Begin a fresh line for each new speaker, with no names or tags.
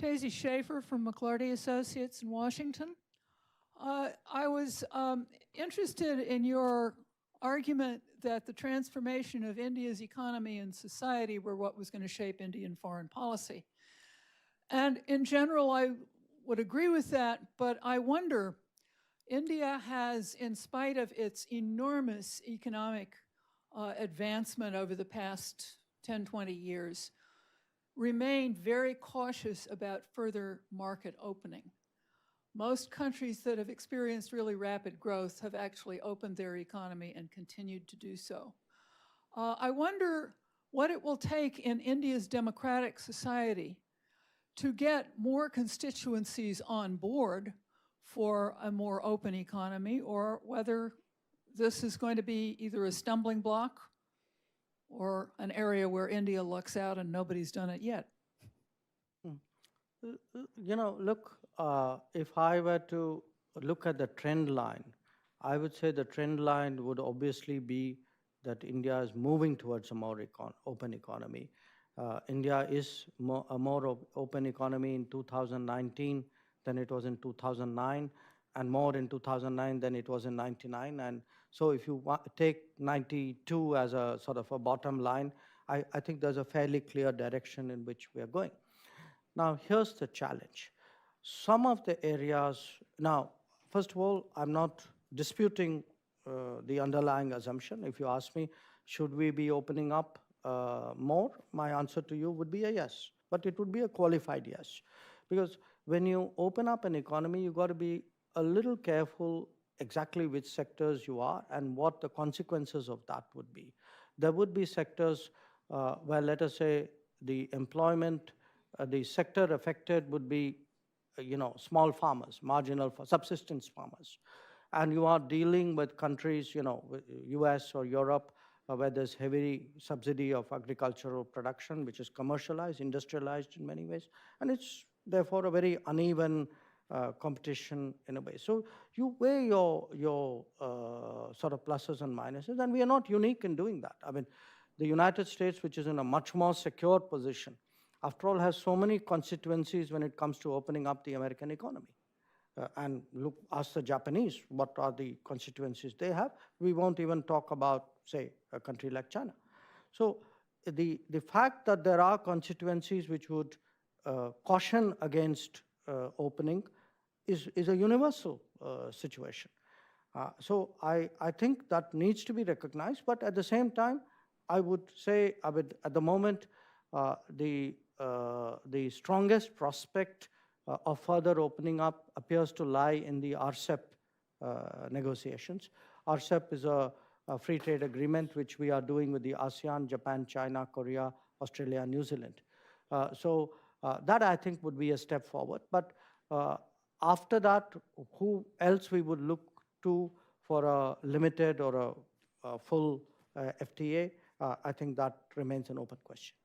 Tazy Schaefer from McLarty Associates in Washington. I was interested in your argument that the transformation of India's economy and society were what was going to shape Indian foreign policy. And in general, I would agree with that, but I wonder, India has, in spite of its enormous economic advancement over the past 10, 20 years, remained very cautious about further market opening. Most countries that have experienced really rapid growth have actually opened their economy and continued to do so. I wonder what it will take in India's democratic society to get more constituencies on board for a more open economy, or whether this is going to be either a stumbling block or an area where India lucks out and nobody's done it yet.
You know, look, if I were to look at the trend line, I would say the trend line would obviously be that India is moving towards a more open economy. India is a more open economy in 2019 than it was in 2009, and more in 2009 than it was in 99. And so if you take 92 as a sort of a bottom line, I think there's a fairly clear direction in which we are going. Now, here's the challenge. Some of the areas, now, first of all, I'm not disputing the underlying assumption. If you ask me, should we be opening up more? My answer to you would be a yes, but it would be a qualified yes. Because when you open up an economy, you've got to be a little careful exactly which sectors you are and what the consequences of that would be. There would be sectors where, let us say, the employment, the sector affected would be, small farmers, marginal subsistence farmers. And you are dealing with countries, US or Europe, where there's heavy subsidy of agricultural production, which is commercialized, industrialized in many ways. And it's therefore a very uneven competition in a way. So you weigh your sort of pluses and minuses, and we are not unique in doing that. I mean, the United States, which is in a much more secure position, after all, has so many constituencies when it comes to opening up the American economy. And look, ask the Japanese, what are the constituencies they have? We won't even talk about, say, a country like China. So the fact that there are constituencies which would caution against opening is a universal situation. So I think that needs to be recognized, but at the same time, I would say, at the moment, the strongest prospect of further opening up appears to lie in the RCEP negotiations. RCEP is a free trade agreement which we are doing with the ASEAN, Japan, China, Korea, Australia, New Zealand. So that, I think, would be a step forward. But after that, who else we would look to for a limited or a full FTA, I think that remains an open question.